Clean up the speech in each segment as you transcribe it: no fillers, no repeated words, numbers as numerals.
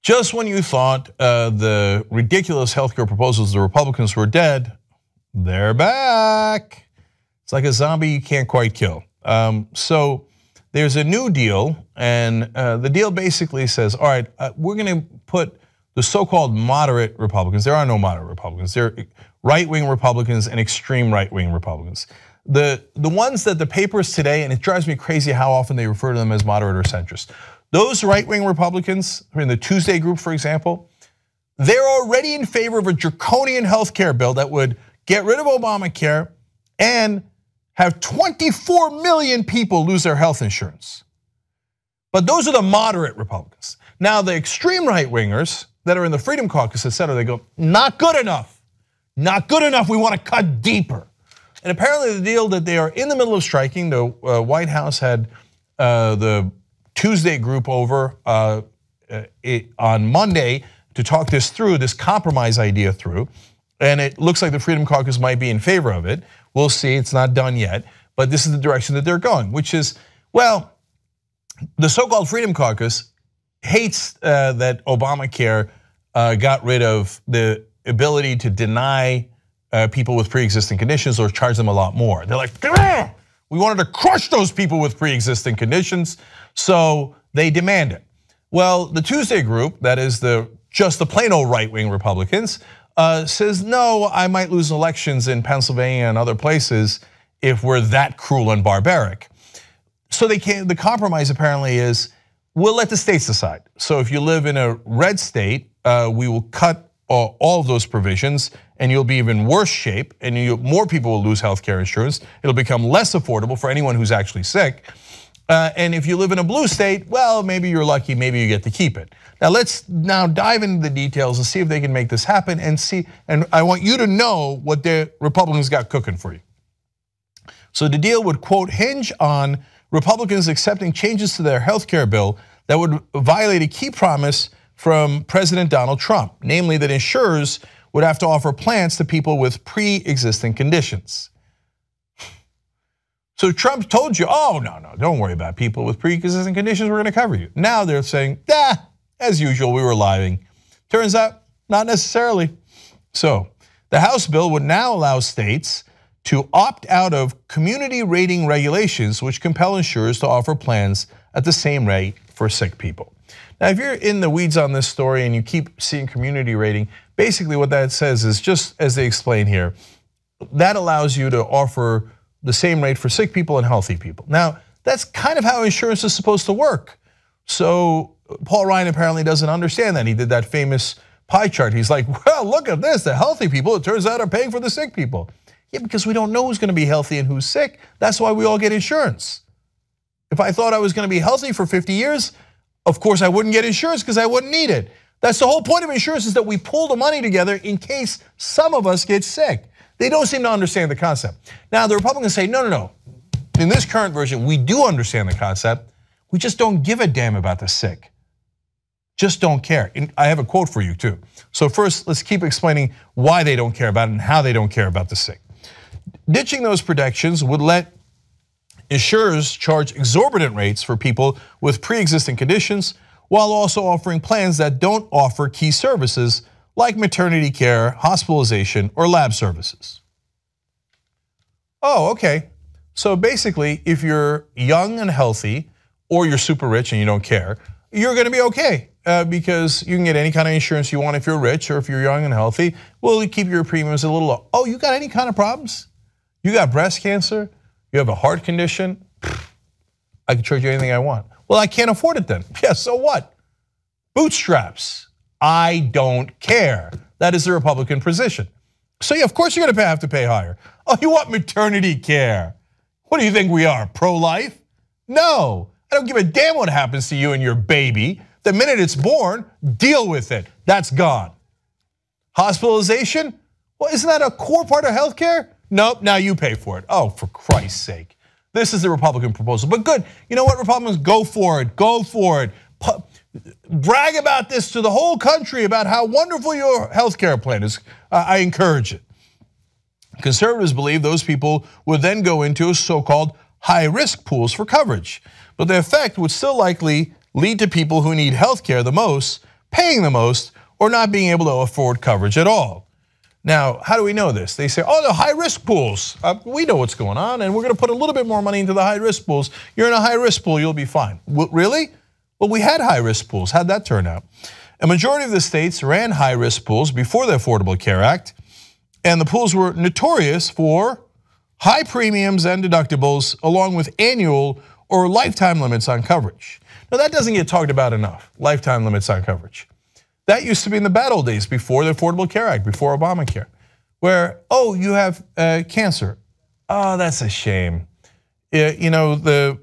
Just when you thought the ridiculous healthcare proposals of the Republicans were dead, they're back. It's like a zombie you can't quite kill. So there's a new deal, and the deal basically says, all right, we're gonna put the so-called moderate Republicans, there are no moderate Republicans, they're right-wing Republicans and extreme right-wing Republicans. The ones that the papers today, and it drives me crazy how often they refer to them as moderate or centrist. Those right-wing Republicans, in the Tuesday group, for example, they're already in favor of a draconian health care bill that would get rid of Obamacare and have 24 million people lose their health insurance. But those are the moderate Republicans. Now, the extreme right-wingers that are in the Freedom Caucus, et cetera, they go, not good enough. Not good enough, we want to cut deeper. And apparently the deal that they are in the middle of striking, the White House had the Tuesday group over on Monday to talk this through, this compromise idea through. And it looks like the Freedom Caucus might be in favor of it. We'll see, it's not done yet. But this is the direction that they're going, which is, well, the so-called Freedom Caucus hates that Obamacare got rid of the ability to deny people with pre-existing conditions or charge them a lot more. They're like, "Grr! We wanted to crush those people with pre-existing conditions, so they demand it." Well, the Tuesday group, that is just the plain old right-wing Republicans, says, no, I might lose elections in Pennsylvania and other places if we're that cruel and barbaric. So the compromise apparently is, we'll let the states decide. So if you live in a red state, we will cut all of those provisions and you'll be even worse shape and more people will lose health care insurance. It'll become less affordable for anyone who's actually sick. And if you live in a blue state, well, maybe you're lucky, maybe you get to keep it. Now let's dive into the details and see if they can make this happen and I want you to know what the Republicans got cooking for you. So the deal would, quote, hinge on Republicans accepting changes to their health care bill that would violate a key promise from President Donald Trump, namely that insurers would have to offer plans to people with pre-existing conditions. So Trump told you, oh, no, don't worry about people with pre-existing conditions, we're gonna cover you. Now they're saying, as usual, we were lying. Turns out, not necessarily. So the House bill would now allow states to opt out of community rating regulations, which compel insurers to offer plans at the same rate for sick people. Now, if you're in the weeds on this story and you keep seeing community rating, basically what that says is, just as they explain here, that allows you to offer the same rate for sick people and healthy people. Now, that's kind of how insurance is supposed to work. So Paul Ryan apparently doesn't understand that. He did that famous pie chart. He's like, well, look at this, the healthy people, it turns out, are paying for the sick people. Yeah, because we don't know who's gonna be healthy and who's sick. That's why we all get insurance. If I thought I was gonna be healthy for 50 years, of course I wouldn't get insurance because I wouldn't need it. That's the whole point of insurance, is that we pool the money together in case some of us get sick. They don't seem to understand the concept. Now the Republicans say, no. In this current version, we do understand the concept. We just don't give a damn about the sick. Just don't care. And I have a quote for you too. So first, let's keep explaining why they don't care about it and how they don't care about the sick. Ditching those protections would let insurers charge exorbitant rates for people with pre-existing conditions, while also offering plans that don't offer key services like maternity care, hospitalization, or lab services. Oh, okay. So basically, if you're young and healthy, or you're super rich and you don't care, you're gonna be okay, because you can get any kind of insurance you want if you're rich, or if you're young and healthy, we'll keep your premiums a little low. Oh, you got any kind of problems? You got breast cancer? You have a heart condition? I can charge you anything I want. Well, I can't afford it then. Yeah, so what? Bootstraps. I don't care. That is the Republican position. So yeah, of course you're gonna have to pay higher. Oh, you want maternity care? What do you think we are, pro-life? No, I don't give a damn what happens to you and your baby. The minute it's born, deal with it. That's gone. Hospitalization? Well, isn't that a core part of healthcare? Nope, now you pay for it. Oh, for Christ's sake. This is the Republican proposal, but good. You know what, Republicans, go for it, go for it. Brag about this to the whole country about how wonderful your healthcare plan is. I encourage it. Conservatives believe those people would then go into so-called high-risk pools for coverage, but the effect would still likely lead to people who need healthcare the most paying the most or not being able to afford coverage at all. Now, how do we know this? They say, oh, the high-risk pools. We know what's going on, and we're going to put a little bit more money into the high-risk pools. You're in a high-risk pool, you'll be fine. Really? Well, we had high-risk pools. How'd that turn out? A majority of the states ran high-risk pools before the Affordable Care Act, and the pools were notorious for high premiums and deductibles, along with annual or lifetime limits on coverage. Now, that doesn't get talked about enough, lifetime limits on coverage. That used to be in the bad old days before the Affordable Care Act, before Obamacare, where, oh, you have cancer. Oh, that's a shame. You know, the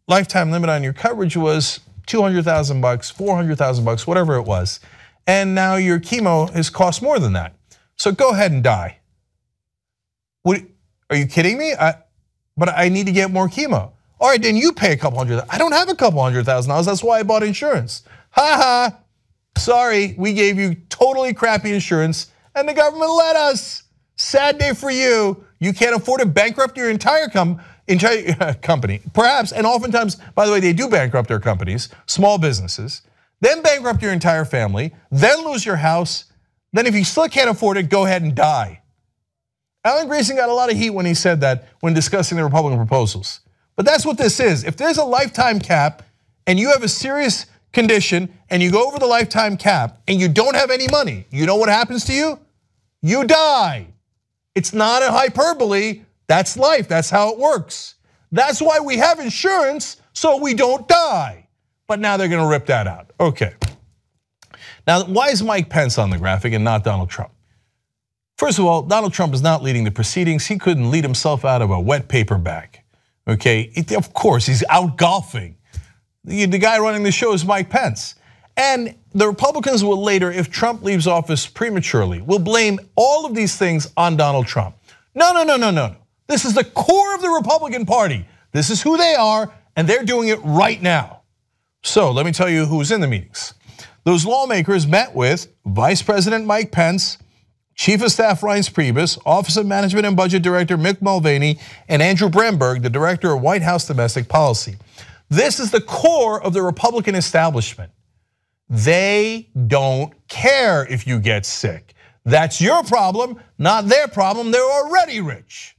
lifetime limit on your coverage was $200,000, $400,000, whatever it was. And now your chemo has cost more than that. So go ahead and die. Are you kidding me? But I need to get more chemo. All right, then you pay a couple hundred. I don't have a couple $100,000. That's why I bought insurance. Ha ha. Sorry, we gave you totally crappy insurance and the government let us. Sad day for you. You can't afford to bankrupt your entire company, perhaps, and oftentimes, by the way, they do bankrupt their companies, small businesses, then bankrupt your entire family, then lose your house, then if you still can't afford it, go ahead and die. Alan Grayson got a lot of heat when he said that when discussing the Republican proposals. But that's what this is. If there's a lifetime cap and you have a serious condition and you go over the lifetime cap and you don't have any money, you know what happens to you? You die. It's not a hyperbole, that's life, that's how it works. That's why we have insurance, so we don't die. But now they're gonna rip that out, okay. Now, why is Mike Pence on the graphic and not Donald Trump? First of all, Donald Trump is not leading the proceedings. He couldn't lead himself out of a wet paper bag, okay? Of course, he's out golfing. The guy running the show is Mike Pence. And the Republicans will later, if Trump leaves office prematurely, will blame all of these things on Donald Trump. No. This is the core of the Republican Party. This is who they are, and they're doing it right now. So let me tell you who's in the meetings. Those lawmakers met with Vice President Mike Pence, Chief of Staff Reince Priebus, Office of Management and Budget Director Mick Mulvaney, and Andrew Bremberg, the Director of White House Domestic Policy. This is the core of the Republican establishment. They don't care if you get sick. That's your problem, not their problem. They're already rich.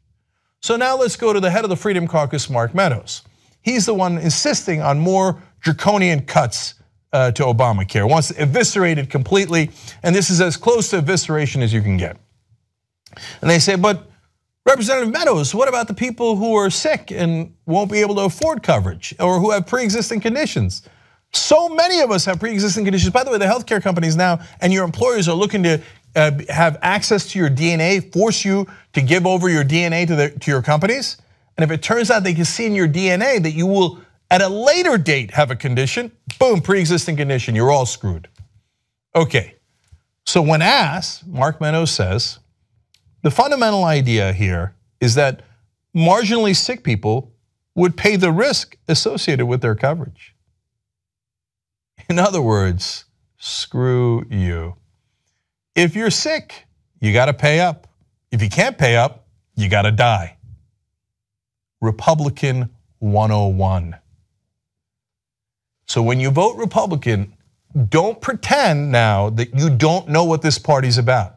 So now let's go to the head of the Freedom Caucus, Mark Meadows. He's the one insisting on more draconian cuts to Obamacare, wants to eviscerate it completely, and this is as close to evisceration as you can get. And they say, but Representative Meadows, what about the people who are sick and won't be able to afford coverage or who have pre-existing conditions? So many of us have pre-existing conditions. By the way, the healthcare companies now and your employers are looking to have access to your DNA, force you to give over your DNA to your companies. And if it turns out they can see in your DNA that you will, at a later date, have a condition, boom, pre-existing condition, you're all screwed. Okay, so when asked, Mark Meadows says, the fundamental idea here is that marginally sick people would pay the risk associated with their coverage. In other words, screw you. If you're sick, you gotta pay up. If you can't pay up, you gotta die. Republican 101. So when you vote Republican, don't pretend now that you don't know what this party's about.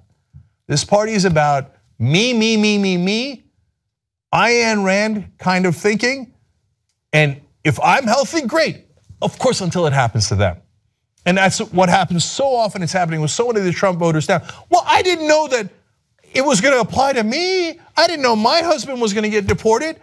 This party is about me, Ayn Rand kind of thinking, and if I'm healthy, great. Of course, until it happens to them. And that's what happens so often. It's happening with so many of the Trump voters now. Well, I didn't know that it was gonna apply to me. I didn't know my husband was gonna get deported.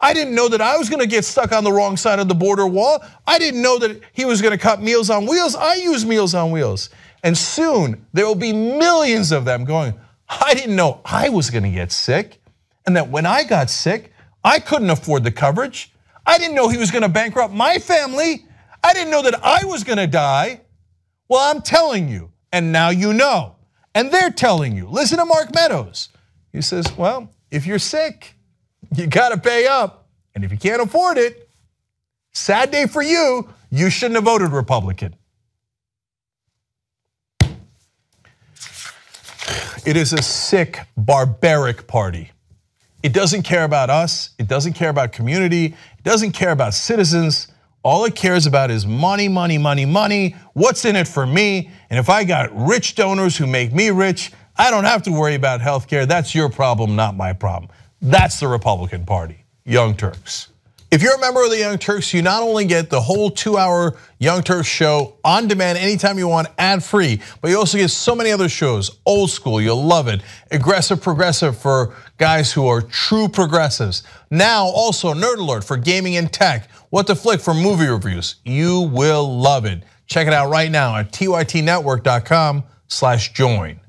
I didn't know that I was gonna get stuck on the wrong side of the border wall. I didn't know that he was gonna cut Meals on Wheels. I use Meals on Wheels. And soon, there will be millions of them going, I didn't know I was gonna get sick, and that when I got sick, I couldn't afford the coverage. I didn't know he was gonna bankrupt my family. I didn't know that I was gonna die. Well, I'm telling you, and now you know. And they're telling you, listen to Mark Meadows. He says, well, if you're sick, you gotta pay up. And if you can't afford it, sad day for you, you shouldn't have voted Republican. It is a sick, barbaric party. It doesn't care about us, it doesn't care about community, it doesn't care about citizens. All it cares about is money, money, money, money. What's in it for me? And if I got rich donors who make me rich, I don't have to worry about healthcare. That's your problem, not my problem. That's the Republican Party, Young Turks. If you're a member of the Young Turks, you not only get the whole 2-hour Young Turks show on demand anytime you want, ad-free, but you also get so many other shows. Old School, you'll love it. Aggressive Progressive for guys who are true progressives. Now also Nerd Alert for gaming and tech. What to Flick for movie reviews. You will love it. Check it out right now at tytnetwork.com/join.